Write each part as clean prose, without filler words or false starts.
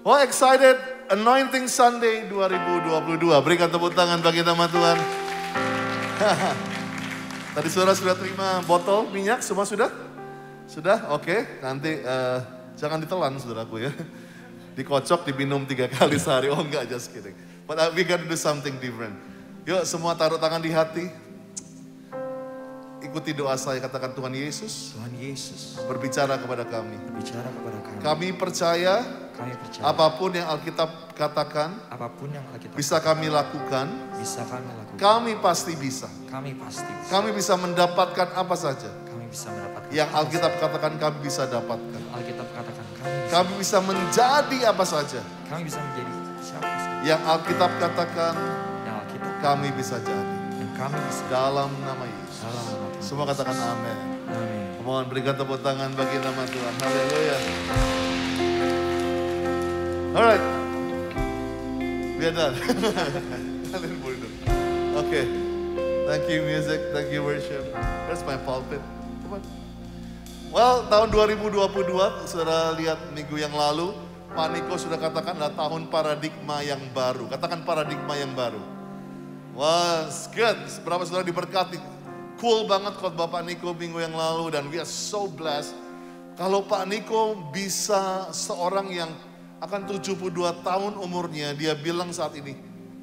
Oh, excited Anointing Sunday 2022. Berikan tepuk tangan bagi nama Tuhan. Tadi saudara sudah terima botol minyak, semua sudah? Sudah? Oke. Nanti jangan ditelan saudaraku ya. Dikocok, diminum 3 kali sehari. Oh enggak, just kidding. But we gotta do something different. Yuk semua taruh tangan di hati. Ikuti doa saya, katakan Tuhan Yesus. Tuhan Yesus berbicara kepada kami. berbicara kepada kami. Kami percaya apapun yang Alkitab katakan, Apapun yang Alkitab bisa kami lakukan. bisa kami lakukan. Kami pasti bisa. Kami pasti bisa. Kami bisa mendapatkan apa saja Kami bisa mendapatkan yang apa Alkitab katakan kami bisa dapatkan. saja. Alkitab katakan Kami bisa menjadi apa saja kami bisa menjadi siapa saja. yang Alkitab katakan Yang Alkitab kami bisa jadi. dan kami bisa Dalam nama Yesus. dalam nama Tuhan Semua katakan Yesus. amin. Amin. Mohon berikan tepuk tangan bagi nama Tuhan. Haleluya. Alright. We are done. Kalian boleh dong. Oke. Thank you music, thank you worship. Where's my pulpit? Come on. Well, tahun 2022, saudara lihat minggu yang lalu, Pak Niko sudah katakan adalah tahun paradigma yang baru. Katakan paradigma yang baru. Wah, good. Berapa saudara diberkati. Cool banget khotbah Pak Niko minggu yang lalu dan we are so blessed. Kalau Pak Niko bisa seorang yang akan 72 tahun umurnya, dia bilang saat ini,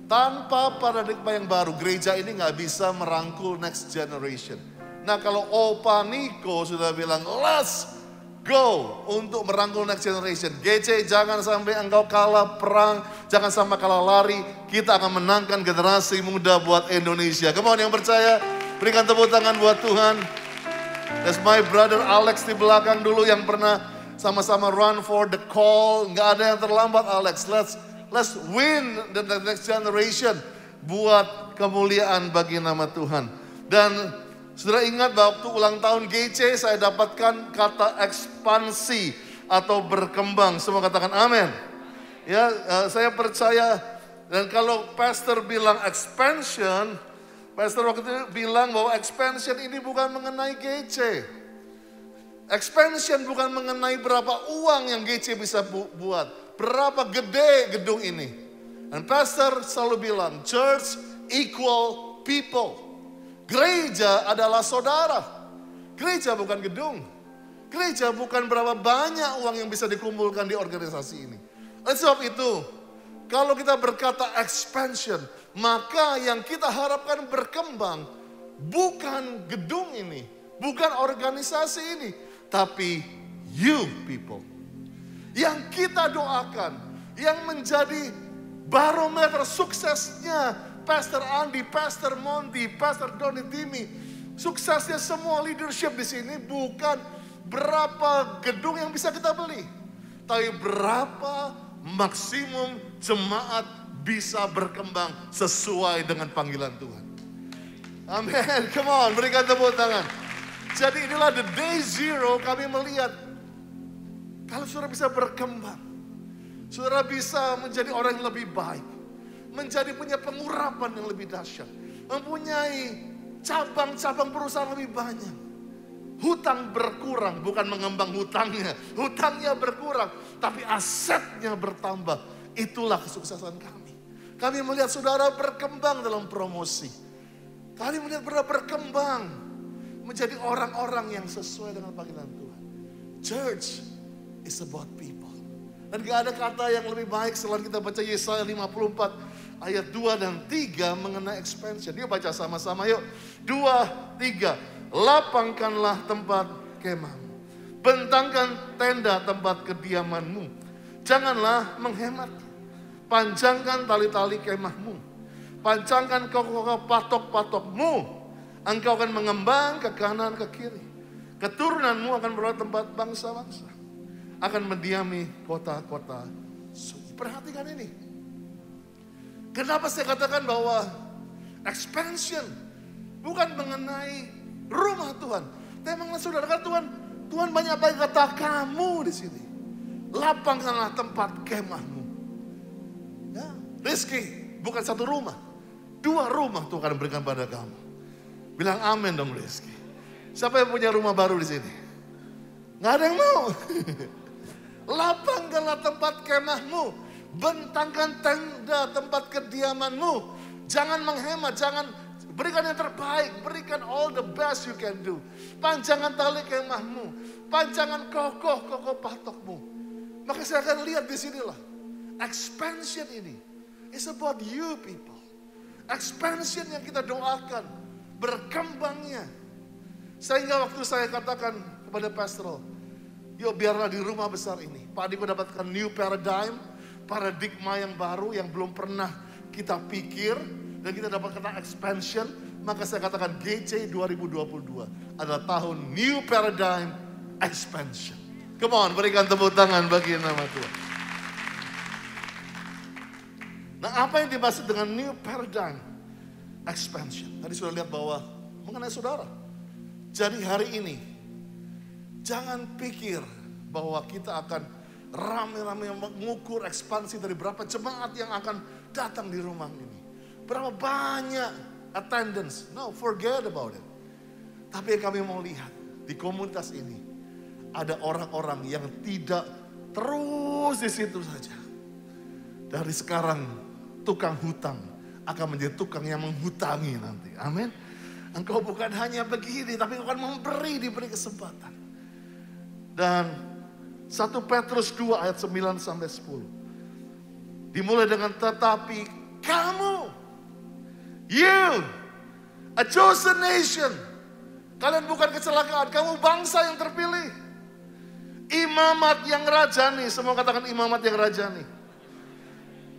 tanpa paradigma yang baru, gereja ini nggak bisa merangkul next generation. Nah kalau Pak Niko sudah bilang, let's go untuk merangkul next generation. GC jangan sampai engkau kalah perang, jangan sampai kalah lari. Kita akan menangkan generasi muda buat Indonesia. Come on yang percaya, berikan tepuk tangan buat Tuhan. That's my brother Alex di belakang dulu yang pernah sama-sama run for the call. Nggak ada yang terlambat Alex. Let's win the next generation. Buat kemuliaan bagi nama Tuhan. Dan saudara ingat waktu ulang tahun GC saya dapatkan kata ekspansi atau berkembang. Semua katakan amin. Ya, saya percaya. Dan kalau pastor bilang expansion, pastor waktu itu bilang bahwa expansion ini bukan mengenai GC. Expansion bukan mengenai berapa uang yang GC bisa buat. Berapa gede gedung ini. Dan pastor selalu bilang, church equal people. Gereja adalah saudara. Gereja bukan gedung. Gereja bukan berapa banyak uang yang bisa dikumpulkan di organisasi ini. Oleh sebab itu, kalau kita berkata expansion, maka yang kita harapkan berkembang bukan gedung ini, bukan organisasi ini, tapi you people. Yang kita doakan, yang menjadi barometer suksesnya Pastor Andi, Pastor Monty, Pastor Doni Dimi, suksesnya semua leadership di sini bukan berapa gedung yang bisa kita beli, tapi berapa maksimum jemaat bisa berkembang sesuai dengan panggilan Tuhan. Amin. Come on, berikan tepuk tangan. Jadi inilah the day zero kami melihat. Kalau saudara bisa berkembang. Saudara bisa menjadi orang yang lebih baik. Menjadi punya pengurapan yang lebih dahsyat. Mempunyai cabang-cabang perusahaan lebih banyak. Hutang berkurang, bukan mengembang hutangnya. Hutangnya berkurang, tapi asetnya bertambah. Itulah kesuksesan kami. Kami melihat saudara berkembang dalam promosi. Kami melihat saudara berkembang. Menjadi orang-orang yang sesuai dengan panggilan Tuhan. Church is about people. Dan gak ada kata yang lebih baik selain kita baca Yesaya 54 ayat 2 dan 3 mengenai expansion. Yuk baca sama-sama yuk. 2, 3. Lapangkanlah tempat kemahmu. Bentangkan tenda tempat kediamanmu. Janganlah menghemat. Panjangkan tali-tali kemahmu. Panjangkan kokoh patok-patokmu. Engkau akan mengembang ke kanan ke kiri. Keturunanmu akan berada tempat bangsa-bangsa. Akan mendiami kota-kota sunyi. Perhatikan ini. Kenapa saya katakan bahwa expansion bukan mengenai rumah Tuhan. Tapi mengenai saudara Tuhan. Tuhan banyak bagi kata kamu di sini. Lapangkanlah tempat kemahmu. Ya, rezeki bukan satu rumah. 2 rumah Tuhan akan berikan pada kamu. Bilang amin dong Rizky. Siapa yang punya rumah baru di sini? Nggak ada yang mau. Lapangkanlah tempat kemahmu. Bentangkan tenda tempat kediamanmu. Jangan menghemat, jangan berikan yang terbaik. Berikan all the best you can do. Panjangkan tali kemahmu. Panjangkan kokoh patokmu. Maka saya akan lihat di sinilah. Expansion ini. It's about you people. Expansion yang kita doakan. Berkembangnya. Sehingga waktu saya katakan kepada pastoral, yuk biarlah di rumah besar ini Pak Adiko dapatkan new paradigma yang baru yang belum pernah kita pikir, dan kita dapat kata expansion. Maka saya katakan GC 2022 adalah tahun new paradigm expansion. Come on, berikan tepuk tangan bagi nama Tuhan. Nah, apa yang dimaksud dengan new paradigm expansion? Tadi sudah lihat bahwa mengenai saudara. Jadi hari ini jangan pikir bahwa kita akan rame-rame mengukur ekspansi dari berapa jemaat yang akan datang di rumah ini. Berapa banyak attendance. No, forget about it. Tapi yang kami mau lihat di komunitas ini, ada orang-orang yang tidak terus di situ saja. Dari sekarang tukang hutang akan menjadi tukang yang menghutangi nanti. Amin. Engkau bukan hanya begini, tapi engkau akan diberi kesempatan. Dan 1 Petrus 2 ayat 9 sampai 10. Dimulai dengan tetapi kamu, you, a chosen nation. Kalian bukan kecelakaan, kamu bangsa yang terpilih. Imamat yang rajani, semua katakan imamat yang rajani.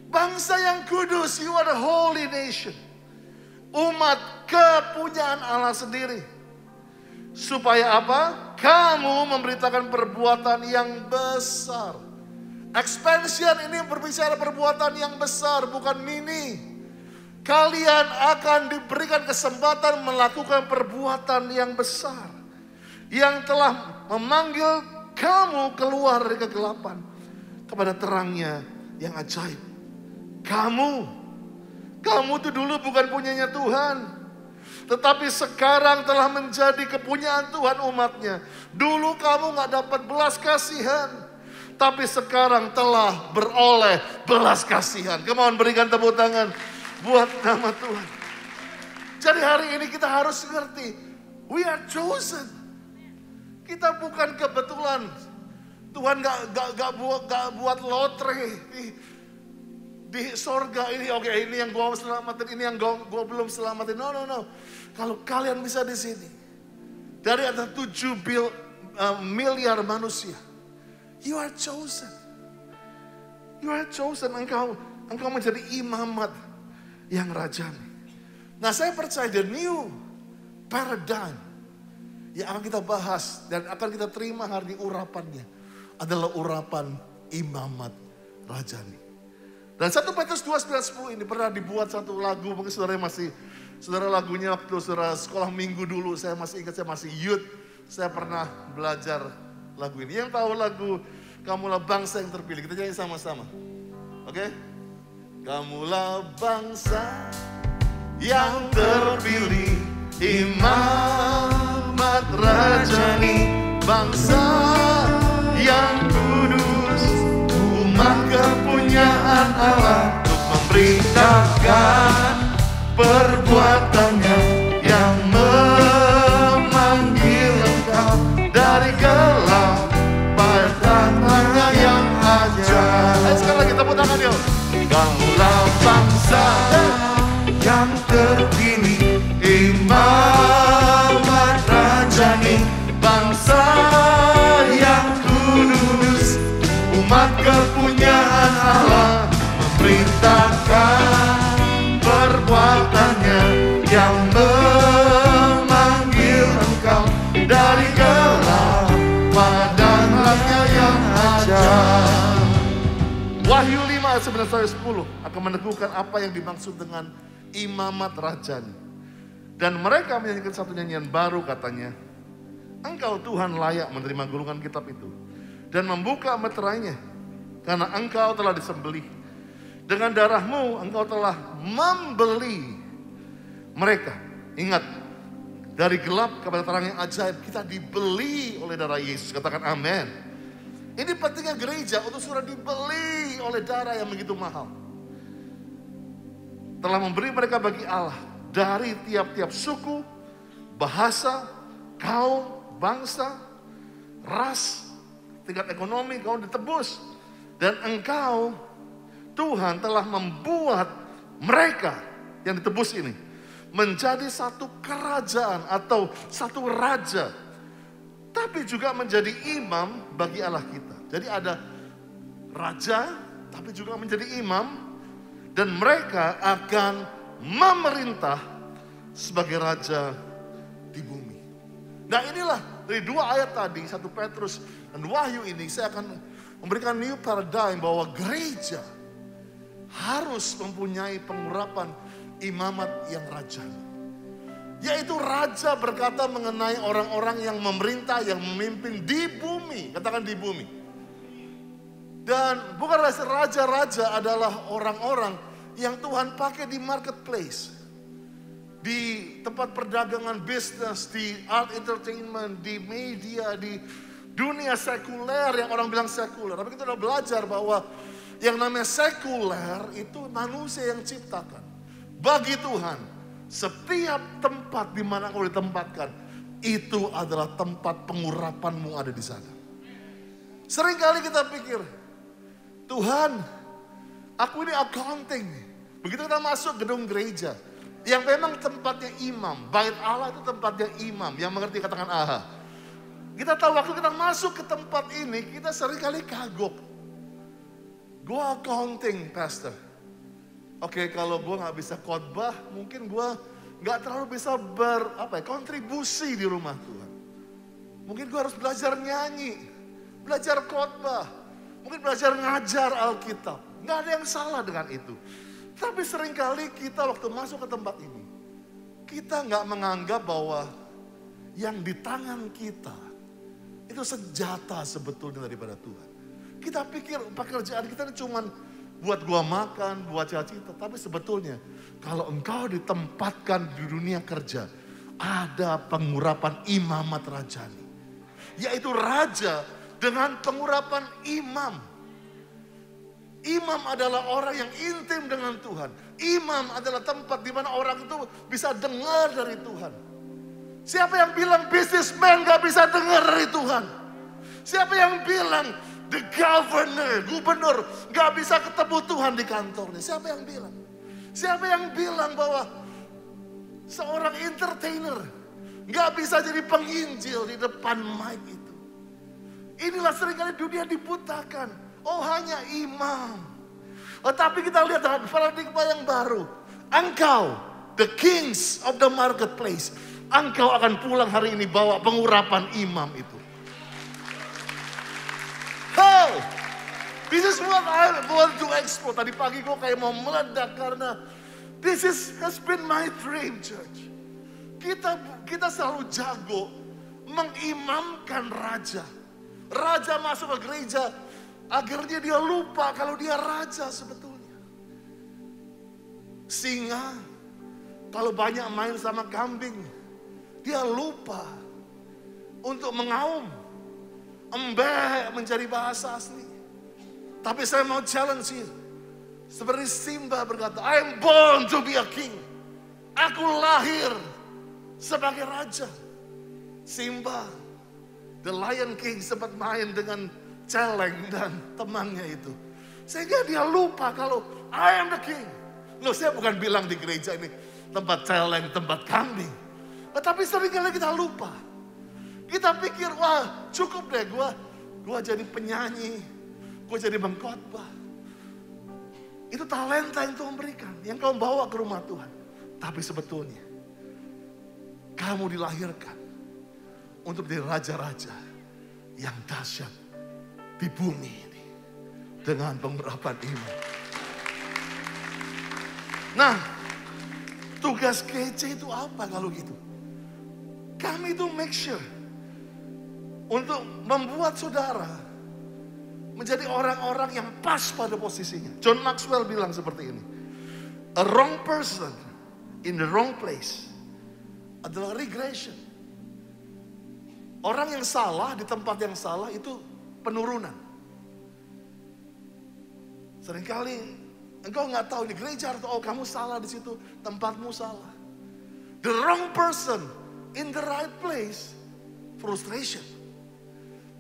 Bangsa yang kudus, you are a holy nation. Umat kepunyaan Allah sendiri. Supaya apa? Kamu memberitakan perbuatan yang besar. Expansion ini berbicara perbuatan yang besar, bukan mini. Kalian akan diberikan kesempatan melakukan perbuatan yang besar. Yang telah memanggil kamu keluar dari kegelapan kepada terangnya yang ajaib. Kamu tuh dulu bukan punyanya Tuhan, tetapi sekarang telah menjadi kepunyaan Tuhan umatnya. Dulu kamu gak dapat belas kasihan, tapi sekarang telah beroleh belas kasihan. Come on, berikan tepuk tangan buat nama Tuhan. Jadi hari ini kita harus ngerti, we are chosen. Kita bukan kebetulan. Tuhan gak buat lotre di sorga ini. Oke, ini yang gua selamatin, ini yang gua belum selamatin. No. Kalau kalian bisa di sini, dari ada 7 miliar manusia, you are chosen. You are chosen. Engkau menjadi imamat yang rajani. Nah, saya percaya the new paradigm yang akan kita bahas dan akan kita terima hari ini urapannya adalah urapan imamat rajani. Dan 1 Petrus 2, 9, 10 ini pernah dibuat satu lagu. Mungkin saudara lagunya waktu saudara sekolah minggu dulu. Saya masih ingat, saya masih youth. Saya pernah belajar lagu ini. Yang tahu lagu Kamulah Bangsa yang Terpilih. Kita nyanyi sama-sama. Oke? Kamulah bangsa yang terpilih, imamat rajani, bangsa yang kudus, umat kepunyaan Allah, untuk memberitakan perbuatannya yang memanggil engkau dari gelap pada tangannya yang ajaib. Ayo sekali lagi tepuk tangan yuk. Kamulah bangsa yang terpilih, imamat rajani, bangsa yang kudus, umat kepunyaan Allah, memberitakan perbuatannya yang memanggil engkau dari gelap pada terangnya yang ajaib. Wahyu 5 ayat 9-10 akan meneguhkan apa yang dimaksud dengan imamat rajani. Dan mereka menyanyikan satu nyanyian baru, katanya, engkau Tuhan layak menerima gulungan kitab itu dan membuka meterainya, karena engkau telah disembelih. Dengan darahmu engkau telah membeli mereka. Ingat, dari gelap kepada terang yang ajaib, kita dibeli oleh darah Yesus. Katakan amin. Ini pentingnya gereja untuk sudah dibeli oleh darah yang begitu mahal. Telah memberi mereka bagi Allah dari tiap-tiap suku, bahasa, kaum, bangsa, ras, tingkat ekonomi, kau ditebus. Dan engkau, Tuhan telah membuat mereka yang ditebus ini menjadi satu kerajaan atau satu raja, tapi juga menjadi imam bagi Allah kita. Jadi ada raja, tapi juga menjadi imam, dan mereka akan memerintah sebagai raja di bumi. Nah inilah dari dua ayat tadi, 1 Petrus dan Wahyu ini, saya akan memberikan new paradigm bahwa gereja harus mempunyai pengurapan imamat yang rajani. Yaitu raja berkata mengenai orang-orang yang memerintah, yang memimpin di bumi. Katakan di bumi. Dan bukan raja-raja adalah orang-orang yang Tuhan pakai di marketplace. Di tempat perdagangan bisnis, di art entertainment, di media, di dunia sekuler yang orang bilang sekuler. Tapi kita udah belajar bahwa yang namanya sekuler itu manusia yang ciptakan. Bagi Tuhan, setiap tempat di mana kau ditempatkan, itu adalah tempat pengurapanmu ada di sana. Seringkali kita pikir, Tuhan, aku ini accounting. Begitu kita masuk gedung gereja, yang memang tempatnya imam, bait Allah itu tempatnya imam, yang mengerti katakan aha. Kita tahu waktu kita masuk ke tempat ini, kita seringkali kagok. Gue accounting, pastor. Oke, kalau gue gak bisa khotbah, mungkin gue gak terlalu bisa kontribusi di rumah Tuhan. Mungkin gue harus belajar nyanyi, belajar khotbah, mungkin belajar ngajar Alkitab. Gak ada yang salah dengan itu. Tapi seringkali kita waktu masuk ke tempat ini, kita gak menganggap bahwa yang di tangan kita itu senjata sebetulnya daripada Tuhan. Kita pikir pekerjaan kita ini cuma buat gua makan, buat cita-cita. Tapi sebetulnya kalau engkau ditempatkan di dunia kerja, ada pengurapan imamat rajani. Yaitu raja dengan pengurapan imam. Imam adalah orang yang intim dengan Tuhan. Imam adalah tempat di mana orang itu bisa dengar dari Tuhan. Siapa yang bilang businessman gak bisa dengar dari Tuhan? Siapa yang bilang the gubernur gak bisa ketemu Tuhan di kantornya? Siapa yang bilang? Siapa yang bilang bahwa seorang entertainer gak bisa jadi penginjil di depan mic itu? Inilah seringkali dunia dibutakan. Oh hanya imam. Tapi kita lihat dengan paradigma yang baru. Engkau, the kings of the marketplace. Engkau akan pulang hari ini bawa pengurapan imam itu. Oh, this is what I want to explore. Tadi pagi gue kayak mau meledak karena has been my dream, church. Kita selalu jago mengimamkan raja. Raja masuk ke gereja, akhirnya dia lupa kalau dia raja sebetulnya. Singa, kalau banyak main sama kambing, dia lupa untuk mengaum. Embek menjadi bahasa asli. Tapi saya mau challenge you. Seperti Simba berkata, I am born to be a king. Aku lahir sebagai raja. Simba, the Lion King, sempat main dengan celeng dan temannya itu. Sehingga dia lupa kalau I am the king. Loh, saya bukan bilang di gereja ini tempat celeng, tempat kambing. Tapi seringkali kita lupa. Kita pikir, wah cukup deh gue jadi penyanyi, gue jadi pengkhotbah. Itu talenta yang Tuhan berikan, yang kau bawa ke rumah Tuhan. Tapi sebetulnya, kamu dilahirkan untuk menjadi raja-raja yang dahsyat di bumi ini. Dengan pengurapan iman. Nah, tugas GC itu apa kalau gitu? Kami itu make sure untuk membuat saudara menjadi orang-orang yang pas pada posisinya. John Maxwell bilang seperti ini. A wrong person in the wrong place adalah regression. Orang yang salah di tempat yang salah itu penurunan. Seringkali engkau nggak tahu ini gereja atau kamu salah di situ, tempatmu salah. The wrong person in the right place, frustration.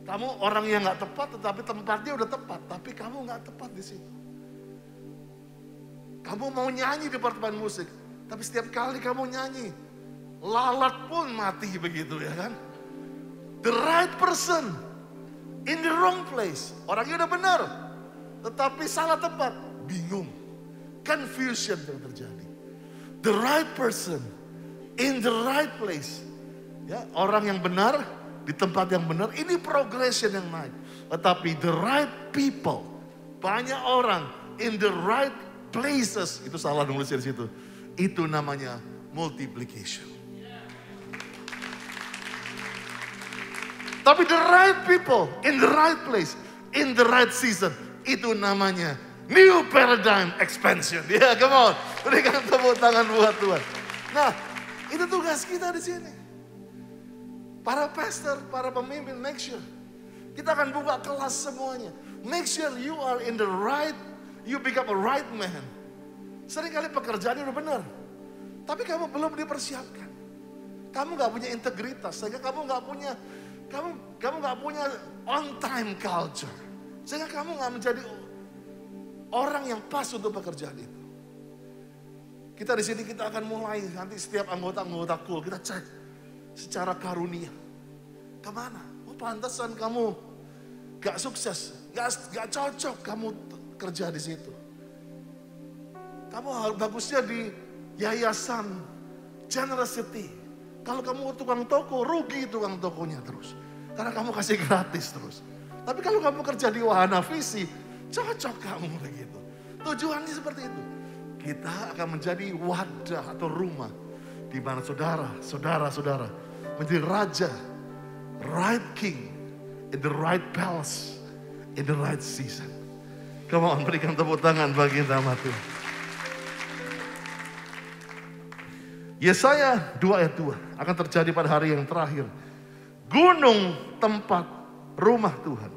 Kamu orang yang nggak tepat, tetapi tempatnya udah tepat, tapi kamu nggak tepat di situ. Kamu mau nyanyi di departemen musik, tapi setiap kali kamu nyanyi, lalat pun mati begitu ya kan? The right person in the wrong place. Orangnya udah benar, tetapi salah tempat, bingung. Confusion yang terjadi. The right person in the right place. Ya, orang yang benar di tempat yang benar, ini progression yang naik. Tetapi the right people, banyak orang in the right places, itu salah nulisnya di situ. Itu namanya multiplication. Tapi the right people in the right place, in the right season, itu namanya new paradigm expansion. Ya, come on. Berikan tepuk tangan buat Tuhan. Nah, itu tugas kita di sini. Para pastor, para pemimpin, make sure. Kita akan buka kelas semuanya. Make sure you are in the right, you become a right man. Seringkali pekerjaannya udah benar. Tapi kamu belum dipersiapkan. Kamu gak punya integritas, sehingga kamu gak punya on time culture. Sehingga kamu gak menjadi orang yang pas untuk pekerjaan itu. Kita di sini kita akan mulai nanti setiap anggota cool kita cek secara karunia. Kemana? Oh pantasan kamu gak sukses, gak cocok kamu kerja di situ. Kamu harus bagusnya di yayasan generosity. Kalau kamu tukang toko, rugi tukang tokonya terus. Karena kamu kasih gratis terus. Tapi kalau kamu kerja di wahana visi, cocok kamu begitu. Tujuannya seperti itu. Kita akan menjadi wadah atau rumah di mana saudara menjadi raja, right king, in the right palace, in the right season. Come on, berikan tepuk tangan bagi nama Tuhan. Yesaya 2 ayat 2 akan terjadi pada hari yang terakhir. Gunung tempat rumah Tuhan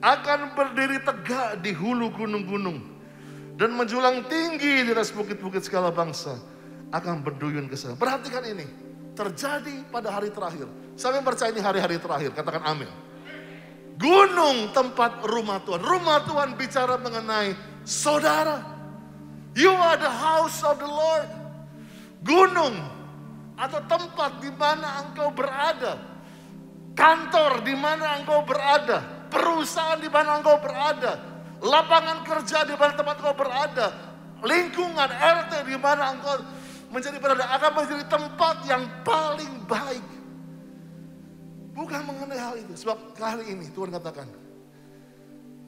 akan berdiri tegak di hulu gunung-gunung dan menjulang tinggi di atas bukit-bukit segala bangsa akan berduyun ke sana. Perhatikan ini, terjadi pada hari terakhir. Saya percaya ini hari-hari terakhir, katakan amin. Gunung tempat rumah Tuhan. Rumah Tuhan bicara mengenai saudara. You are the house of the Lord. Gunung atau tempat di mana engkau berada. Kantor di mana engkau berada. Perusahaan di mana engkau berada. Lapangan kerja di mana tempat engkau berada. Lingkungan RT di mana engkau menjadi berada. Akan menjadi tempat yang paling baik. Bukan mengenai hal itu. Sebab kali ini Tuhan katakan.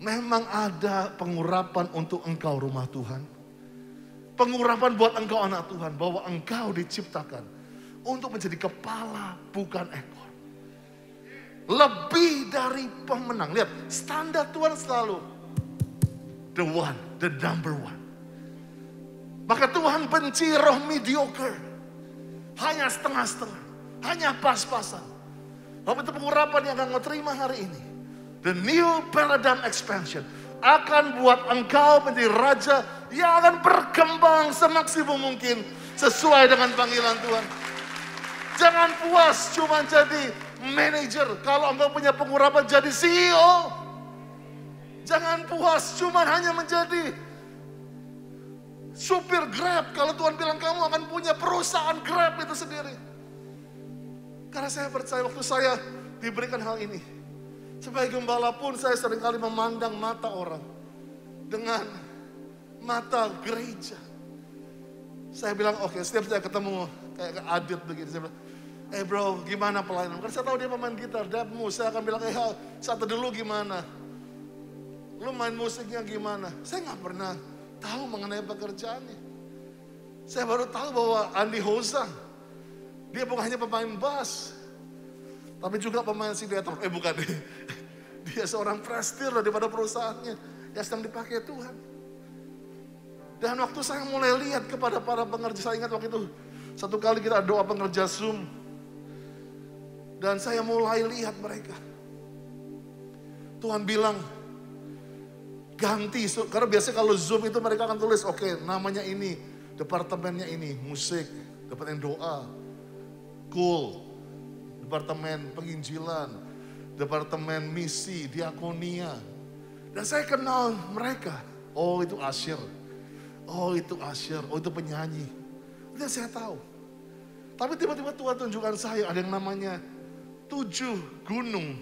Memang ada pengurapan untuk engkau rumah Tuhan. Pengurapan buat engkau anak Tuhan. Bahwa engkau diciptakan untuk menjadi kepala bukan ekor. Lebih dari pemenang. Lihat, standar Tuhan selalu the one, the number one. Maka Tuhan benci roh mediocre. Hanya setengah-setengah. Hanya pas-pasan. Lalu itu pengurapan yang akan kau terima hari ini. The new paradigm expansion akan buat engkau menjadi raja yang akan berkembang semaksimum mungkin sesuai dengan panggilan Tuhan. Jangan puas cuma jadi manajer. Kalau engkau punya pengurapan jadi CEO. Jangan puas cuma hanya menjadi supir Grab. Kalau Tuhan bilang kamu akan punya perusahaan Grab itu sendiri. Karena saya percaya waktu saya diberikan hal ini. Sebagai gembala pun saya seringkali memandang mata orang dengan mata gereja. Saya bilang oke, setiap saya ketemu kayak Adit begitu, saya bilang, bro gimana pelayanan? Karena saya tahu dia pemain gitar, Dapmu. Saya akan bilang, satu dulu gimana? Lu main musiknya gimana? Saya gak pernah tahu mengenai pekerjaannya. Saya baru tahu bahwa Andi Hosa, dia bukan hanya pemain bass, tapi juga pemain sinetron. Bukan. Dia seorang prestir daripada perusahaannya yang sedang dipakai Tuhan. Dan waktu saya mulai lihat kepada para pengerja, saya ingat waktu itu satu kali kita doa pengerja Zoom. Dan saya mulai lihat mereka. Tuhan bilang, Ganti, karena biasanya kalau Zoom itu mereka akan tulis, oke, namanya ini, departemennya ini, musik, departemen doa, cool, departemen penginjilan, departemen misi, diakonia. Dan saya kenal mereka. Oh itu Asher, oh itu Asher, oh itu penyanyi. Itu saya tahu. Tapi tiba-tiba Tuhan tunjukkan saya ada yang namanya 7 gunung.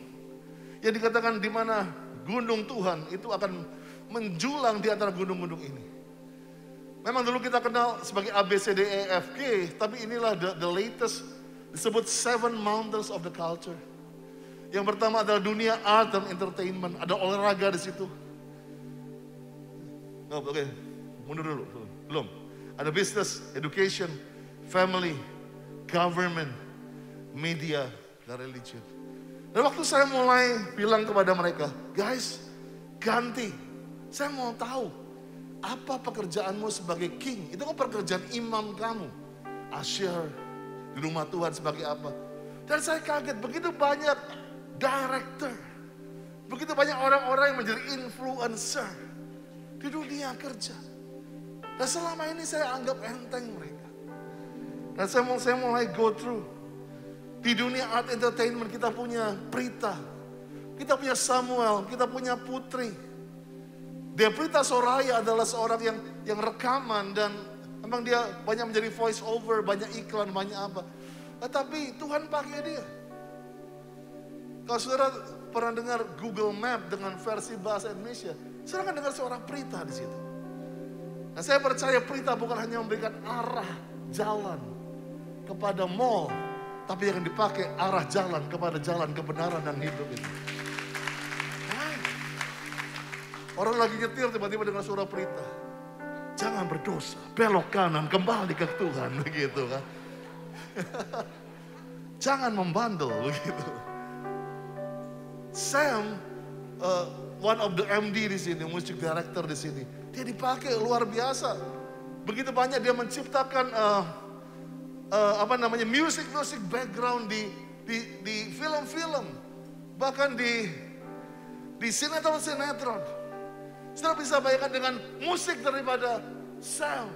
Yang dikatakan di mana gunung Tuhan itu akan menjulang di antara gunung-gunung ini. Memang dulu kita kenal sebagai A, B, C, D, E, F, G. Tapi inilah the latest, disebut 7 mountains of the culture. Yang pertama adalah dunia art dan entertainment. Ada olahraga di situ. Oh, oke, mundur dulu. Belum. Ada business, education, family, government, media, dan religion. Dan waktu saya mulai bilang kepada mereka, guys, ganti. Saya mau tahu, apa pekerjaanmu sebagai king? Itu kan pekerjaan imam kamu. Asher, di rumah Tuhan sebagai apa? Dan saya kaget, begitu banyak director. Begitu banyak orang-orang yang menjadi influencer di dunia kerja. Dan selama ini saya anggap enteng mereka. Dan saya mulai go through. Di dunia art entertainment kita punya Prita. Kita punya Samuel, kita punya Putri. Prita Soraya adalah seorang yang rekaman dan memang dia banyak menjadi voice over, banyak iklan, banyak apa. Tetapi Tuhan pakai dia. Kalau saudara pernah dengar Google Map dengan versi bahasa Indonesia, saudara akan dengar seorang Prita di situ. Nah, saya percaya Prita bukan hanya memberikan arah jalan kepada mall, tapi yang dipakai arah jalan kepada jalan kebenaran dan hidup itu. Orang lagi nyetir tiba-tiba dengan suara Prita. Jangan berdosa, belok kanan, kembali ke Tuhan, begitu kan. Jangan membandel, begitu. Sam, one of the MD di sini, music director di sini, dia dipakai luar biasa. Begitu banyak dia menciptakan music background di film-film, bahkan di sinetron. Saudara bisa bayangkan dengan musik daripada Sam.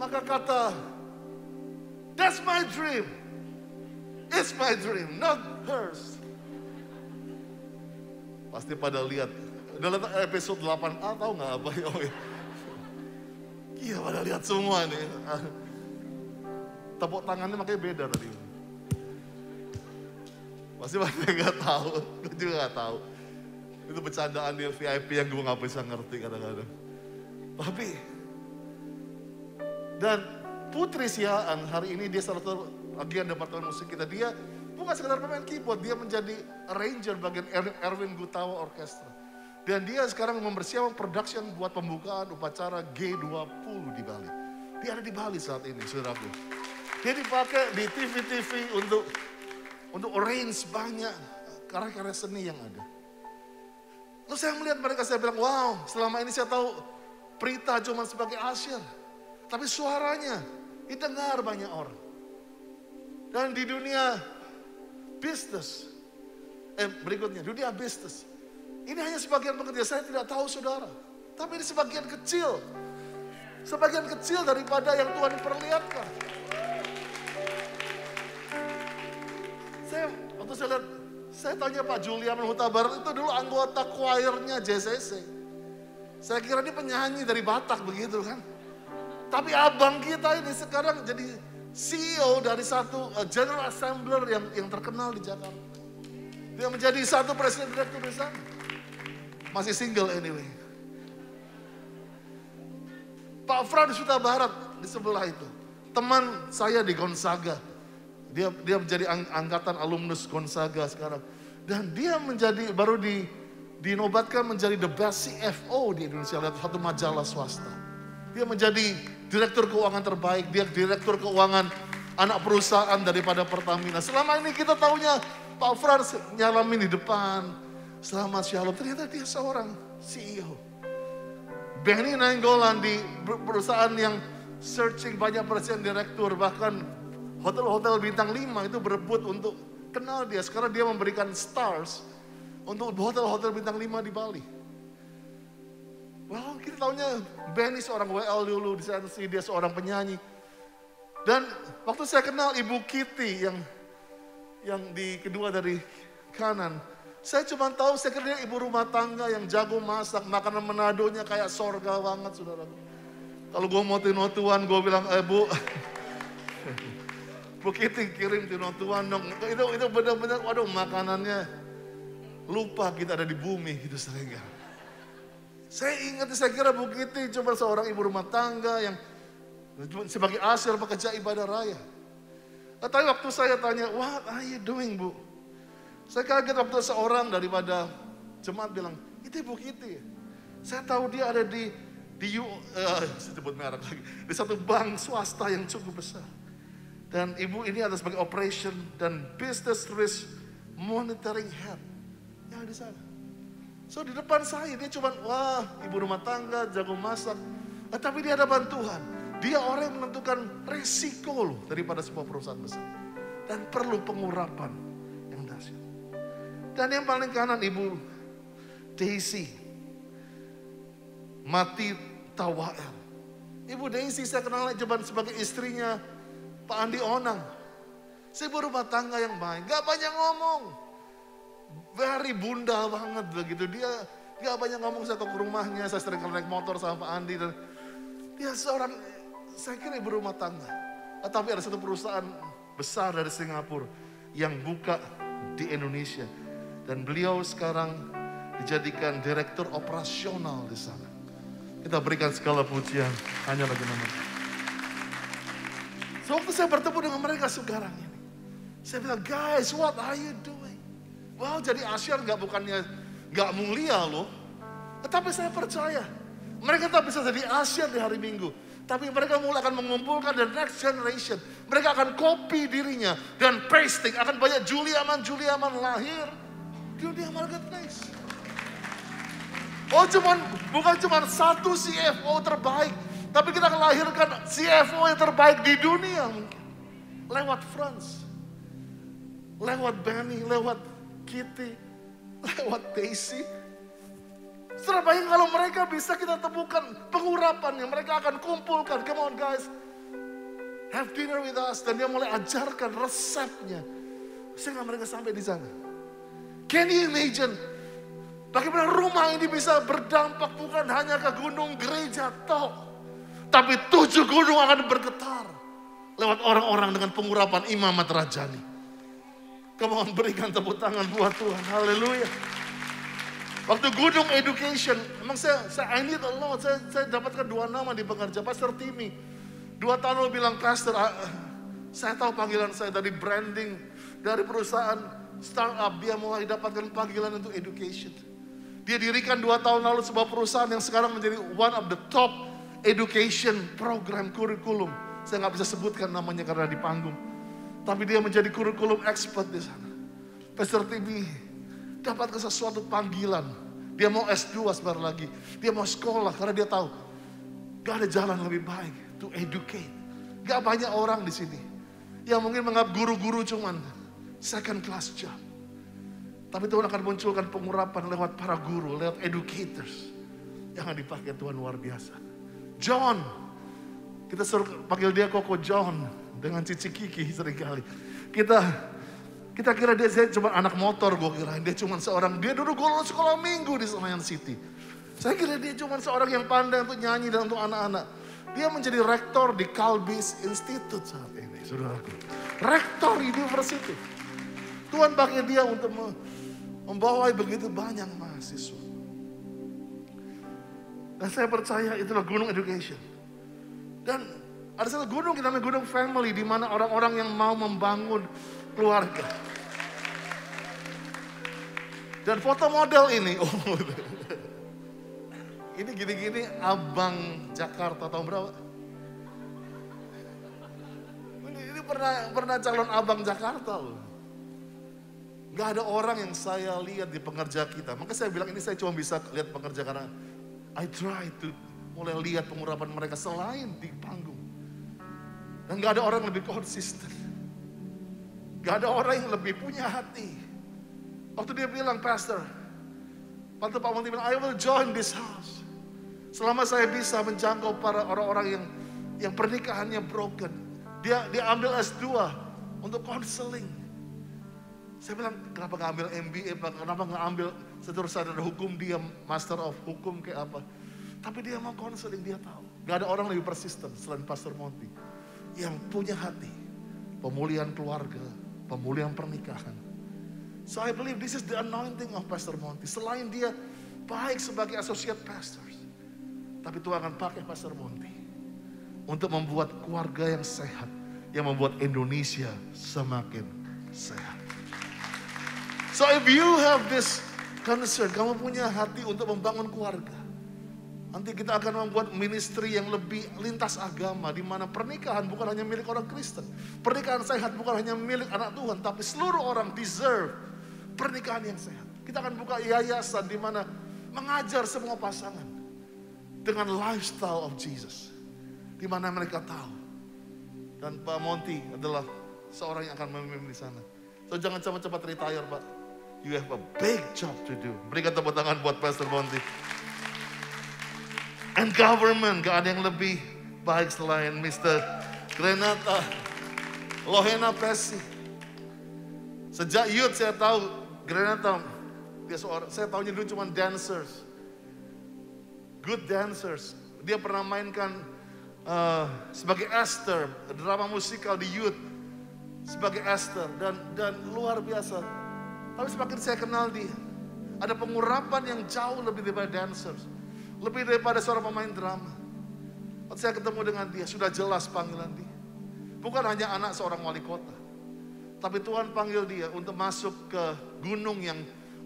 Maka kata, that's my dream. It's my dream, not hers. Pasti pada lihat. Udah lihat episode 8A, tahu nggak apa? Iya pada lihat semua nih. Tepuk tangannya makanya beda tadi. Pasti pada nggak tahu. Gue juga nggak tahu. Itu bercandaan di VIP yang gue gak bisa ngerti kadang-kadang. Tapi, dan Putri Siaan hari ini dia salah satu bagian departemen musik kita. Dia bukan sekedar pemain keyboard, dia menjadi arranger bagian Erwin Gutawa Orkestra. Dan dia sekarang mempersiapkan production buat pembukaan upacara G20 di Bali. Dia ada di Bali saat ini, saudaraku. Dia dipakai di TV-TV untuk arrange banyak karya-karya seni yang ada. Lalu saya melihat mereka, saya bilang, wow, selama ini saya tahu Prita cuma sebagai Asher. Tapi suaranya didengar banyak orang. Dan di dunia bisnis, berikutnya, dunia bisnis. Ini hanya sebagian pekerja, saya tidak tahu saudara. Tapi ini sebagian kecil. Sebagian kecil daripada yang Tuhan perlihatkan. Waktu saya lihat, saya tanya Pak Julian Huta Barat itu dulu anggota choirnya JCC. Saya kira dia penyanyi dari Batak begitu kan. Tapi abang kita ini sekarang jadi CEO dari satu General Assembler yang terkenal di Jakarta. Dia menjadi satu presiden direktur di sana. Masih single anyway. Pak Frans Huta Barat di sebelah itu. Teman saya di Gonzaga. Dia menjadi angkatan alumnus Gonzaga sekarang. Dan dia menjadi, baru dinobatkan menjadi the best CFO di Indonesia. Lihat satu majalah swasta. Dia menjadi direktur keuangan terbaik. Dia direktur keuangan anak perusahaan daripada Pertamina. Selama ini kita taunya Pak Frans nyalamin di depan. Selamat shalom. Ternyata dia seorang CEO. Benny Nainggolan di perusahaan yang searching banyak presiden direktur. Bahkan hotel-hotel bintang 5 itu berebut untuk kenal dia. Sekarang dia memberikan stars untuk hotel-hotel bintang 5 di Bali. Wow, kita taunya Benny seorang WL dulu, di sana sih dia seorang penyanyi. Dan waktu saya kenal Ibu Kitty yang di kedua dari kanan, saya cuma tahu saya kira dia ibu rumah tangga yang jago masak, makanan Manadonya kayak sorga banget, saudara. Kalau gue mau tinotuan, gue bilang, Bu, Bu Kitty kirim tinotuan dong. Itu benar-benar, waduh makanannya lupa kita ada di bumi gitu sehingga. Saya ingat, saya kira Bu Kitty cuma seorang ibu rumah tangga yang sebagai asyir pekerja ibadah raya. Tapi waktu saya tanya, what are you doing, Bu? Saya kaget waktu seorang daripada jemaat bilang, itu Bu Kitty. Saya tahu dia ada di sebut merek lagi, di satu bank swasta yang cukup besar. Dan ibu ini ada sebagai operation dan business risk monitoring head yang di sana. So di depan saya dia cuma wah ibu rumah tangga jago masak, tapi dia ada bantuan. Dia orang yang menentukan resiko loh daripada sebuah perusahaan besar dan perlu pengurapan yang dahsyat. Dan yang paling kanan Ibu Daisy Mati Tawael. Ibu Daisy saya kenal cuma sebagai istrinya Pak Andi Onang. Ibu rumah tangga yang baik, gak banyak ngomong. Very bunda banget begitu. Dia gak banyak ngomong, saya ke rumahnya, saya sering naik motor sama Pak Andi. Dan dia seorang, saya kira ibu rumah tangga. Tapi ada satu perusahaan besar dari Singapura yang buka di Indonesia. Dan beliau sekarang dijadikan direktur operasional di sana. Kita berikan segala pujian hanya bagi nama. So, waktu saya bertemu dengan mereka sekarang ini, saya bilang, guys, what are you doing? Wow, jadi asyir bukannya gak mulia loh. Tetapi saya percaya, mereka tak bisa jadi asyir di hari Minggu. Tapi mereka mulai akan mengumpulkan the next generation. Mereka akan copy dirinya dan pasting. Akan banyak Juliaman lahir di dunia marketplace. Oh, bukan cuma satu CFO terbaik. Tapi kita akan lahirkan CFO yang terbaik di dunia mungkin. Lewat Franz. Lewat Benny, lewat Kitty, lewat Daisy. Setelah bayang kalau mereka bisa kita temukan pengurapan yang mereka akan kumpulkan. Come on guys, have dinner with us. Dan dia mulai ajarkan resepnya. Sehingga mereka sampai di sana. Can you imagine? Bagaimana rumah ini bisa berdampak bukan hanya ke gunung gereja toh. Tapi 7 gunung akan bergetar. Lewat orang-orang dengan pengurapan imamat rajani. Come on, berikan tepuk tangan buat Tuhan. Haleluya. Waktu gunung education, memang saya I need a lot. Saya dapatkan 2 nama di pengerja. Pastor Timmy. 2 tahun lalu bilang, Pastor, saya tahu panggilan saya dari branding. Dari perusahaan startup, dia mulai dapatkan panggilan untuk education. Dia dirikan 2 tahun lalu sebuah perusahaan yang sekarang menjadi one of the top education program kurikulum. Saya nggak bisa sebutkan namanya karena di panggung. Tapi dia menjadi kurikulum expert di sana. Pastor Timmy dapatkan sesuatu panggilan. Dia mau S2 sebentar lagi. Dia mau sekolah karena dia tahu gak ada jalan lebih baik to educate. Gak banyak orang di sini yang mungkin menganggap guru-guru cuman second class job. Tapi Tuhan akan munculkan pengurapan lewat para guru, lewat educators yang akan dipakai Tuhan luar biasa. John, kita suruh panggil dia Koko John dengan Cici Kiki seringkali. Kita kira dia cuma anak motor, gue kira dia cuma seorang, dia dulu lulus sekolah minggu di Senayan City. Saya kira dia cuma seorang yang pandai untuk nyanyi dan untuk anak-anak. Dia menjadi rektor di Calbis Institute saat ini, saudaraku. Rektor university. Tuhan pakai dia untuk membawai begitu banyak mahasiswa. Dan saya percaya itulah gunung education. Dan ada satu gunung yang namanya gunung family, di mana orang-orang yang mau membangun keluarga. Dan foto model ini, ini gini-gini abang Jakarta tahun berapa? Ini pernah calon abang Jakarta loh. Gak ada orang yang saya lihat di pengerja kita. Maka saya bilang ini saya cuma bisa lihat pengerja karena I try to mulai lihat pengurapan mereka selain di panggung. Dan gak ada orang yang lebih konsisten. Gak ada orang yang lebih punya hati. Waktu dia bilang, Pastor, waktu Pak Monti bilang, I will join this house. Selama saya bisa menjangkau para orang-orang yang pernikahannya broken. Dia ambil S2 untuk konseling. Saya bilang, kenapa nggak ambil MBA, kenapa nggak ambil sarjana hukum, dia master of hukum kayak apa. Tapi dia mau konseling, dia tahu. Gak ada orang lebih persisten selain Pastor Monty. Yang punya hati, pemulihan keluarga, pemulihan pernikahan. So I believe this is the anointing of Pastor Monty. Selain dia baik sebagai associate pastors, tapi Tuhan akan pakai Pastor Monty untuk membuat keluarga yang sehat, yang membuat Indonesia semakin sehat. So if you have this concern, kamu punya hati untuk membangun keluarga, nanti kita akan membuat ministry yang lebih lintas agama, di mana pernikahan bukan hanya milik orang Kristen. Pernikahan sehat bukan hanya milik anak Tuhan, tapi seluruh orang deserve pernikahan yang sehat. Kita akan buka yayasan di mana mengajar semua pasangan dengan lifestyle of Jesus, di mana mereka tahu. Dan Pak Monty adalah seorang yang akan memimpin di sana. So jangan cepat-cepat retire, Pak. You have a big job to do. Berikan tepuk tangan buat Pastor Monty. And government, gak ada yang lebih baik selain Mr. Grenata Lohena Pesi. Sejak youth saya tahu Grenata, saya tahunya dulu cuma dancers. Good dancers. Dia pernah mainkan sebagai Esther, drama musikal di youth sebagai Esther, dan luar biasa. Tapi semakin saya kenal dia, ada pengurapan yang jauh lebih daripada dancers, lebih daripada seorang pemain drama. Waktu saya ketemu dengan dia, sudah jelas panggilan dia. Bukan hanya anak seorang wali kota, tapi Tuhan panggil dia untuk masuk ke gunung yang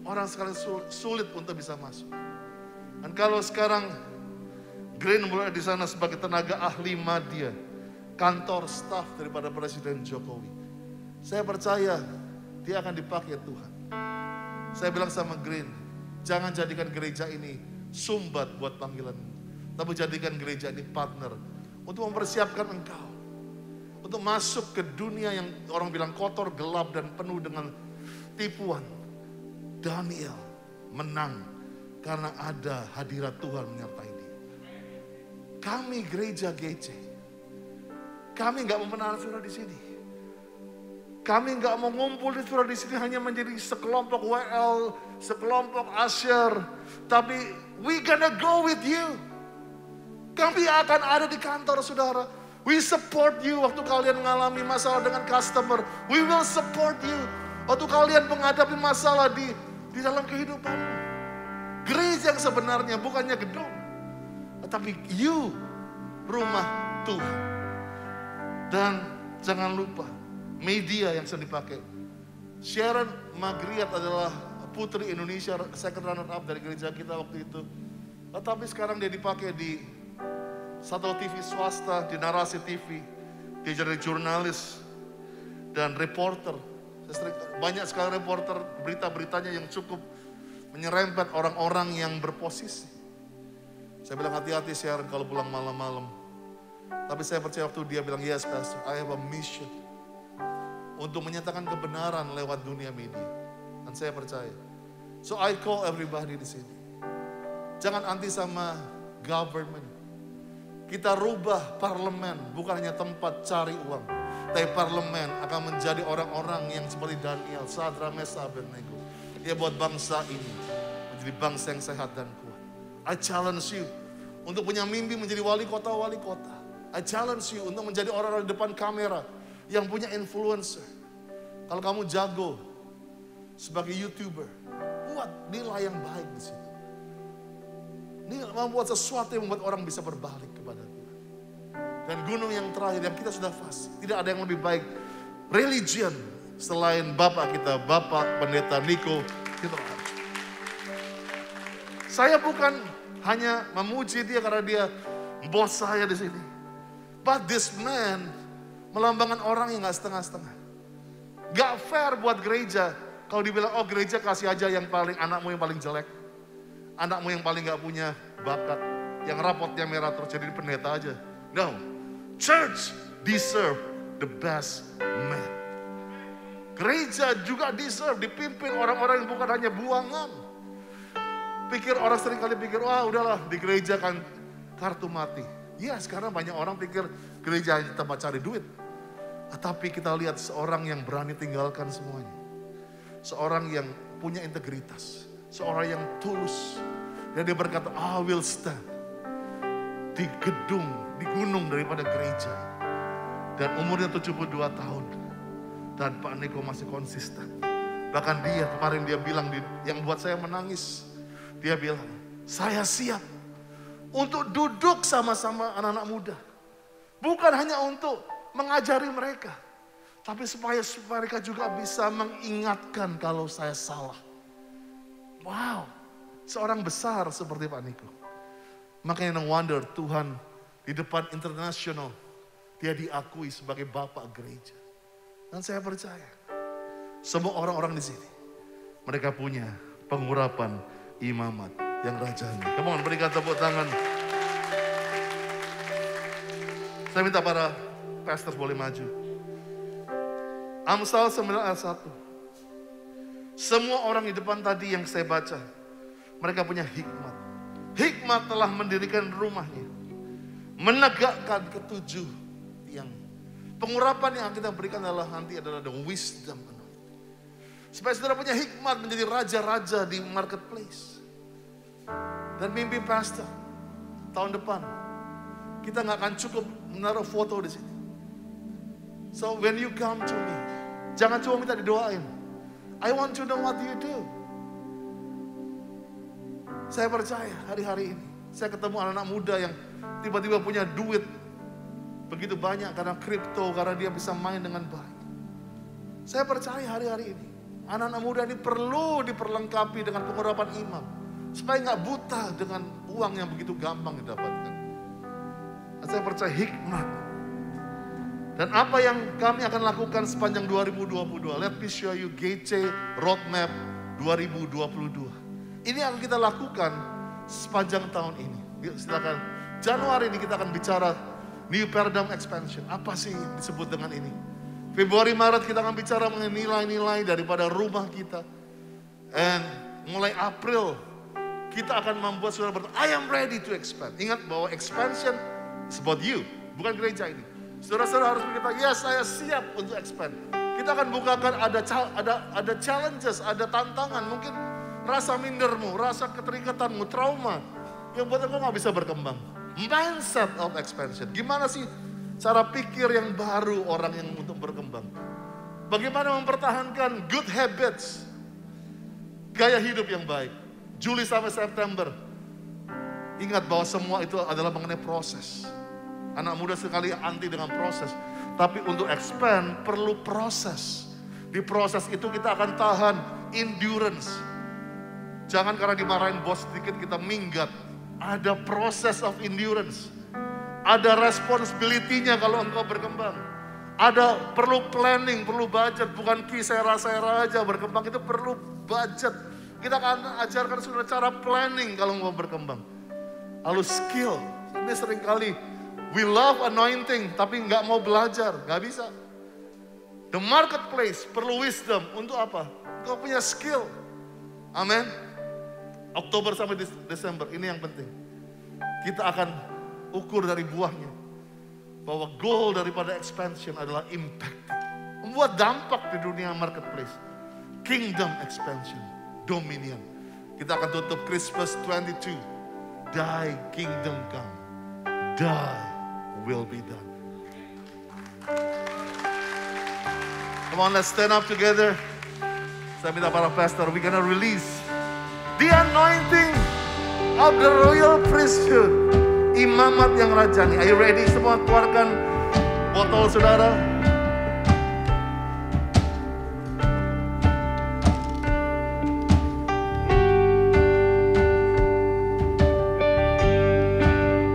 orang sekali sulit untuk bisa masuk. Dan kalau sekarang Green mulai di sana sebagai tenaga ahli media, kantor staf daripada Presiden Jokowi, saya percaya dia akan dipakai Tuhan. Saya bilang sama Green, jangan jadikan gereja ini sumbat buat panggilanmu, tapi jadikan gereja ini partner untuk mempersiapkan engkau untuk masuk ke dunia yang orang bilang kotor, gelap, dan penuh dengan tipuan. Daniel menang karena ada hadirat Tuhan menyertai dia. Kami gereja GC, kami nggak mau menahan surah di sini. Kami nggak mau ngumpul di surah di sini hanya menjadi sekelompok WL, sekelompok Asher, tapi we gonna go with you. Kami akan ada di kantor saudara. We support you waktu kalian mengalami masalah dengan customer. We will support you waktu kalian menghadapi masalah di dalam kehidupanmu. Gereja yang sebenarnya bukannya gedung, tapi you, rumah Tuhan. Dan jangan lupa media yang sering dipakai. Sharon Magriat adalah putri Indonesia, second runner up dari gereja kita waktu itu. Tetapi sekarang dia dipakai di satu TV swasta, di Narasi TV. Dia jadi jurnalis dan reporter. Banyak sekali reporter, berita-beritanya yang cukup menyerempet orang-orang yang berposisi. Saya bilang hati-hati Sharon kalau pulang malam-malam. Tapi saya percaya waktu dia bilang, yes pastor, I have a mission untuk menyatakan kebenaran lewat dunia media. Dan saya percaya. So I call everybody di sini. Jangan anti sama government. Kita rubah parlemen, bukan hanya tempat cari uang. Tapi parlemen akan menjadi orang-orang yang seperti Daniel, Sadra, Mesa, Abednego. Dia buat bangsa ini menjadi bangsa yang sehat dan kuat. I challenge you untuk punya mimpi menjadi wali kota-wali kota. I challenge you untuk menjadi orang-orang di depan kamera yang punya influencer. Kalau kamu jago sebagai YouTuber, buat nilai yang baik di situ. Ini membuat sesuatu yang membuat orang bisa berbalik kepada Tuhan. Dan gunung yang terakhir yang kita sudah fase, tidak ada yang lebih baik religion selain Bapak kita, Bapak Pendeta Niko. Saya bukan hanya memuji dia karena dia bos saya di sini. But this man melambangkan orang yang gak setengah-setengah. Gak fair buat gereja kalau dibilang, oh gereja kasih aja yang paling, anakmu yang paling jelek. Anakmu yang paling gak punya bakat. Yang rapotnya merah terus jadi pendeta aja. No, church deserve the best man. Gereja juga deserve dipimpin orang-orang yang bukan hanya buangan. Pikir orang sering kali pikir, wah udahlah di gereja kan kartu mati. Ya sekarang banyak orang pikir gereja hanya tempat cari duit. Tapi kita lihat seorang yang berani tinggalkan semuanya. Seorang yang punya integritas. Seorang yang tulus. Dan dia berkata, I will stand. Di gedung, di gunung daripada gereja. Dan umurnya 72 tahun. Dan Pak Niko masih konsisten. Bahkan dia kemarin dia bilang, yang buat saya menangis. Dia bilang, saya siap untuk duduk sama-sama anak-anak muda. Bukan hanya untuk mengajari mereka. Tapi supaya mereka juga bisa mengingatkan kalau saya salah. Wow, seorang besar seperti Pak Niko. Makanya no wonder Tuhan di depan internasional, dia diakui sebagai Bapak Gereja. Dan saya percaya, semua orang-orang di sini, mereka punya pengurapan imamat yang rajanya. Come on, berikan tepuk tangan. Saya minta para pastor boleh maju. Amsal 9 ayat 1. Semua orang di depan tadi yang saya baca, mereka punya hikmat. Hikmat telah mendirikan rumahnya, menegakkan ketujuh tiang. Pengurapan yang kita berikan nanti adalah the wisdom. Supaya saudara punya hikmat menjadi raja-raja di marketplace. Dan mimpi pastor, tahun depan, kita nggak akan cukup menaruh foto di sini. So when you come to me, jangan cuma minta didoain. I want to know what you do. Saya percaya hari-hari ini, saya ketemu anak-anak muda yang tiba-tiba punya duit begitu banyak karena kripto, karena dia bisa main dengan baik. Saya percaya hari-hari ini, anak-anak muda ini perlu diperlengkapi dengan pengurapan imam. Supaya nggak buta dengan uang yang begitu gampang didapatkan. Dan saya percaya hikmat. Dan apa yang kami akan lakukan sepanjang 2022. Let me show you GC Roadmap 2022. Ini yang kita lakukan sepanjang tahun ini. Yuk silakan. Januari ini kita akan bicara New Paradigm Expansion. Apa sih yang disebut dengan ini? Februari, Maret kita akan bicara mengenai nilai-nilai daripada rumah kita. And mulai April kita akan membuat saudara berkata, I am ready to expand. Ingat bahwa expansion is about you, bukan gereja ini. Saudara-saudara harus berkata, yes saya siap untuk expand. Kita akan bukakan ada challenges, ada tantangan. Mungkin rasa mindermu, rasa keterikatanmu, trauma. Yang buat engkau gak bisa berkembang. Mindset of expansion. Gimana sih cara pikir yang baru orang yang untuk berkembang. Bagaimana mempertahankan good habits. Gaya hidup yang baik. Juli sampai September. Ingat bahwa semua itu adalah mengenai proses. Anak muda sekali anti dengan proses. Tapi untuk expand perlu proses. Di proses itu kita akan tahan endurance. Jangan karena dimarahin bos sedikit kita minggat. Ada proses of endurance. Ada responsibility-nya kalau engkau berkembang. Ada perlu planning, perlu budget. Bukan kisah-sera aja berkembang, itu perlu budget. Kita akan ajarkan saudara cara planning kalau mau berkembang. Lalu skill. Ini seringkali we love anointing tapi nggak mau belajar, nggak bisa. The marketplace perlu wisdom untuk apa? Kau punya skill. Amin. Oktober sampai Desember ini yang penting. Kita akan ukur dari buahnya. Bahwa goal daripada expansion adalah impact. Membuat dampak di dunia marketplace. Kingdom expansion. Dominion. Kita akan tutup Christmas 22. Thy kingdom come. Thy will be done. Come on, let's stand up together. Saya minta para pastor, we're gonna release the anointing of the royal priesthood. Imamat yang rajani. Are you ready? Semua keluarkan botol saudara.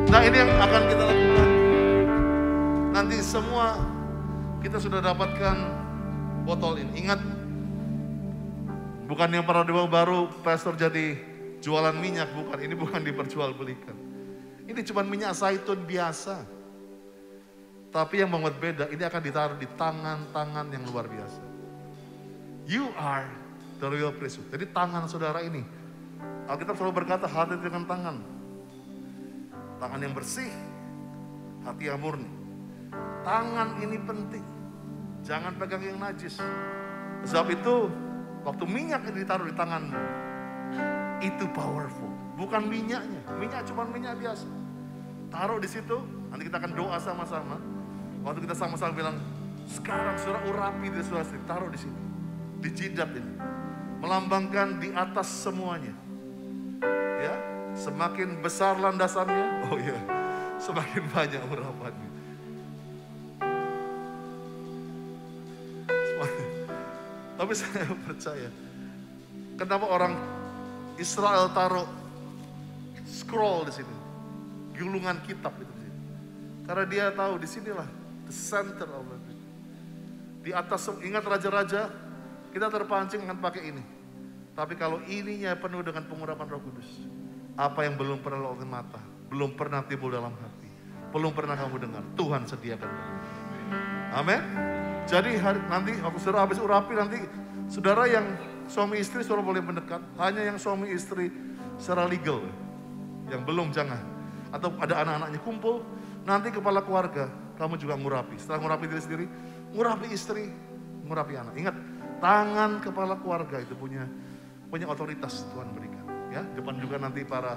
Nah ini yang akan kita lakukan. Nanti semua kita sudah dapatkan botol ini. Ingat, bukan yang paradigma baru pastor jadi jualan minyak, bukan. Ini bukan diperjualbelikan. Ini cuma minyak zaitun biasa. Tapi yang membuat beda, ini akan ditaruh di tangan-tangan yang luar biasa. You are the royal priesthood. Jadi tangan saudara ini Alkitab selalu berkata hati dengan tangan. Tangan yang bersih, hati yang murni. Tangan ini penting. Jangan pegang yang najis. Sebab itu, waktu minyak ini ditaruh di tanganmu, itu powerful. Bukan minyaknya. Minyak cuma minyak biasa. Taruh di situ, nanti kita akan doa sama-sama. Waktu kita sama-sama bilang, sekarang saudara urapi di saudara sendiri, taruh di sini. Di jidat ini. Melambangkan di atas semuanya. Ya, semakin besar landasannya, oh iya, semakin banyak urapannya. Tapi saya percaya, kenapa orang Israel taruh scroll di sini, gulungan kitab itu di sini? Karena dia tahu di sinilah the center of everything. Di atas, ingat raja-raja, kita terpancing dengan pakai ini. Tapi kalau ininya penuh dengan pengurapan Roh Kudus, apa yang belum pernah lo lihat mata, belum pernah timbul dalam hati, belum pernah kamu dengar, Tuhan sediakan. Amin. Jadi nanti aku saudara habis urapi, nanti saudara yang suami istri saudara boleh mendekat. Hanya yang suami istri secara legal, yang belum jangan. Atau ada anak-anaknya kumpul, nanti kepala keluarga kamu juga ngurapi. Setelah ngurapi diri sendiri, ngurapi istri, ngurapi anak. Ingat, tangan kepala keluarga itu punya otoritas Tuhan berikan. Ya, depan juga nanti para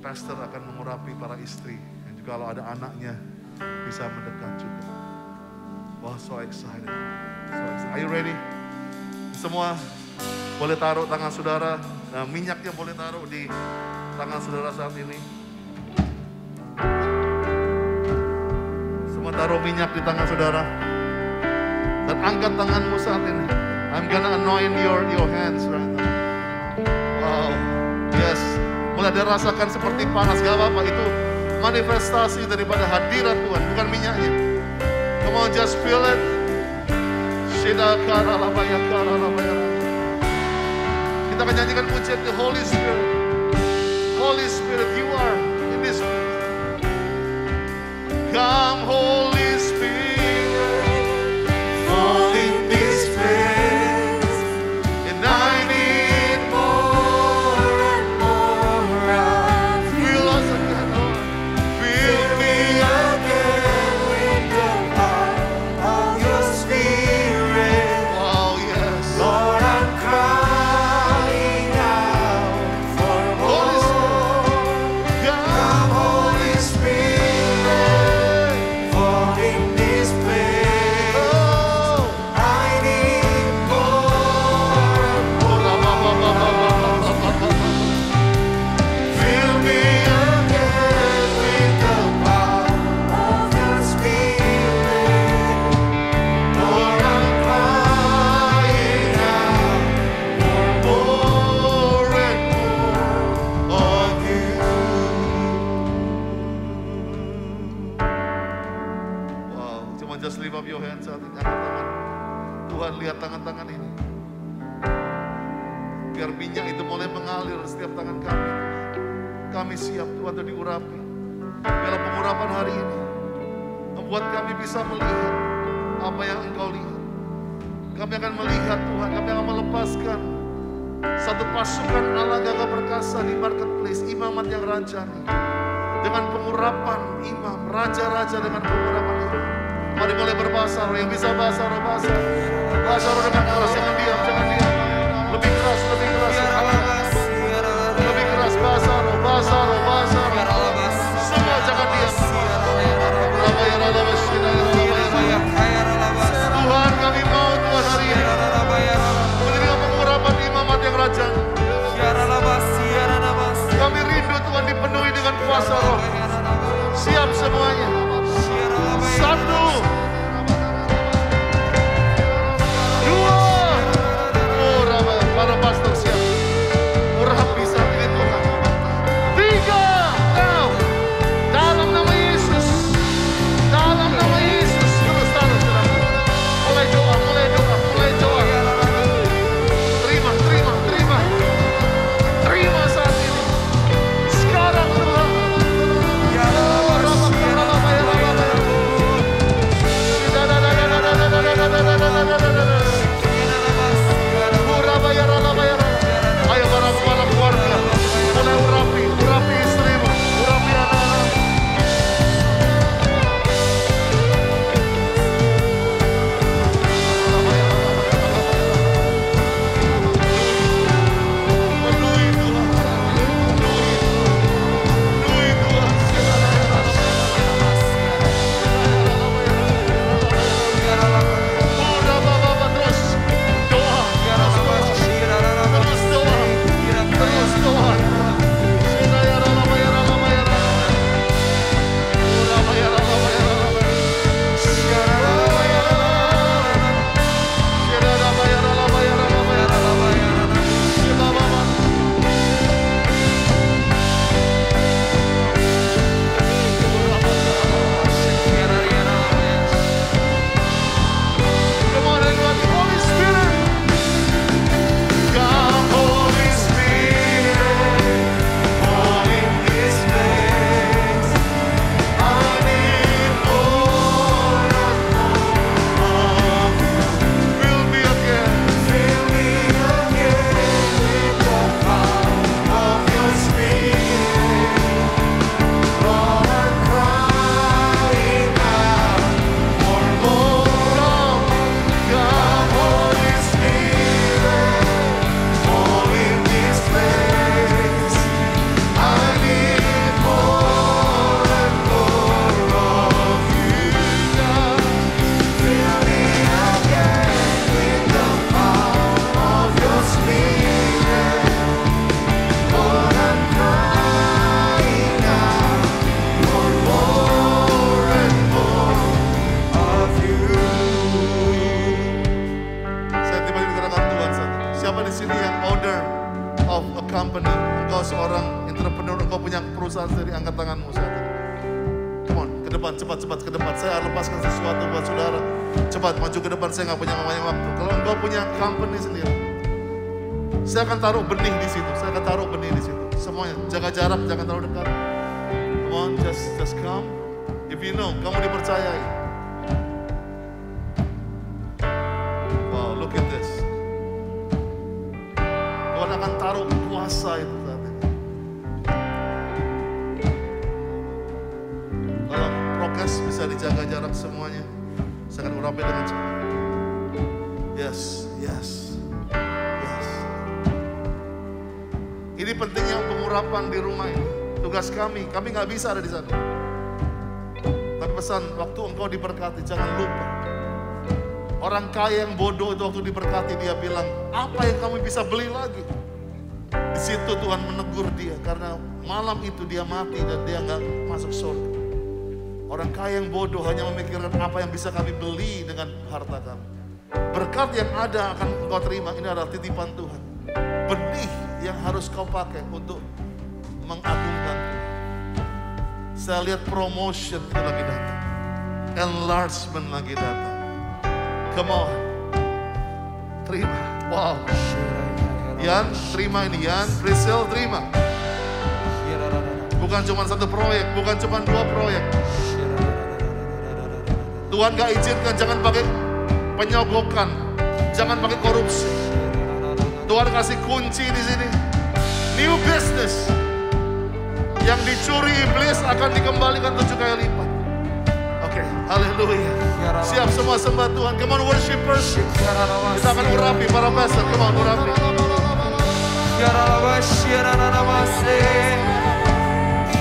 pastor akan mengurapi para istri. Dan juga kalau ada anaknya bisa mendekat juga. Wah, so excited. So excited. Are you ready? Semua boleh taruh tangan saudara. Nah, minyaknya boleh taruh di tangan saudara saat ini. Semua taruh minyak di tangan saudara. Dan angkat tanganmu saat ini. I'm gonna anoint your hands right now. Wow, yes. Mulai ada rasakan seperti panas, gak apa-apa. Itu manifestasi daripada hadirat Tuhan, bukan minyaknya. Come on, just feel it. Kita akan nyanyikan pujian the Holy Spirit. Holy Spirit, you are in this place. Come, Holy Spirit, fall in this place. And I need more and more of you. Fill us again, Lord. Fill me again with the power of your Spirit. Wow, yes. Lord, I'm crying out for more. Come, Holy Spirit, fall in this place. I need more and more. Fill me again with the power of your Spirit. Lord, I'm crying out for more and more of you. Wow, cuma just lift up your hands saat ini, angkat tangan. Tuhan, lihat tangan-tangan ini. Biar minyak itu mulai mengalir di setiap tangan kami. Kami siap Tuhan untuk diurapi. Biarlah pengurapan hari ini membuat kami bisa melihat apa yang Engkau lihat. Kami akan melihat Tuhan, kami akan melepaskan satu pasukan Allah gagah perkasa di marketplace, imamat yang rajani. Dengan pengurapan imam, raja-raja dengan pengurapan imam. Mari mulai berbahasa roh, yang bisa bahasa roh, bahasa roh dengan keras, jangan diam, jangan diam. Lebih keras, lebih keras. Lebih keras, bahasa roh, bahasa roh, bahasa roh. Semua jangan diam. Tuhan, kami mau Tuhan hari ini menerima pengurapan imamat yang rajani. Kami rindu Tuhan dipenuhi dengan kuasa roh. Siap semuanya. 1, 2, sini yang owner of a company, engkau seorang entrepreneur, engkau punya perusahaan sendiri, angkat tanganmu saat ini. Come on, ke depan, cepat ke depan. Saya lepaskan sesuatu buat saudara. Cepat, maju ke depan, saya nggak punya banyak waktu. Kalau engkau punya company sendiri, saya akan taruh benih di situ, Semuanya, jaga jarak, jangan terlalu dekat. Come on, just come. If you know, kamu dipercayai. Wow, look at this. Tuhan akan taruh kuasa itu saat ini. Tolong, prokes bisa dijaga jarak semuanya. Saya akan urapi dengan cepat. Yes. Ini pentingnya pengurapan di rumah ini. Tugas kami nggak bisa ada di sana. Tapi pesan, waktu engkau diberkati, jangan lupa. Orang kaya yang bodoh itu waktu diberkati, dia bilang, apa yang kami bisa beli lagi? Di situ Tuhan menegur dia, karena malam itu dia mati dan dia nggak masuk surga. Orang kaya yang bodoh hanya memikirkan apa yang bisa kami beli dengan harta kami. Berkat yang ada akan engkau terima, ini adalah titipan Tuhan. Benih yang harus kau pakai untuk mengagungkan Tuhan. Saya lihat promotion itu lagi datang. Enlargement lagi datang. Come on. Terima. Wow. Yan, terima ini. Yan, Priscil, terima. Bukan cuma satu proyek, bukan cuma 2 proyek. Tuhan gak izinkan, jangan pakai penyogokan, jangan pakai korupsi. Tuhan kasih kunci di sini. New business. Yang dicuri iblis akan dikembalikan 7 kali lipat. Oke, haleluya. Siap semua sembah Tuhan. Come on worshipers. Kita akan urapi para pastor. Come on urapi. Yaralabashe, yaralabase,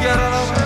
yaralabase.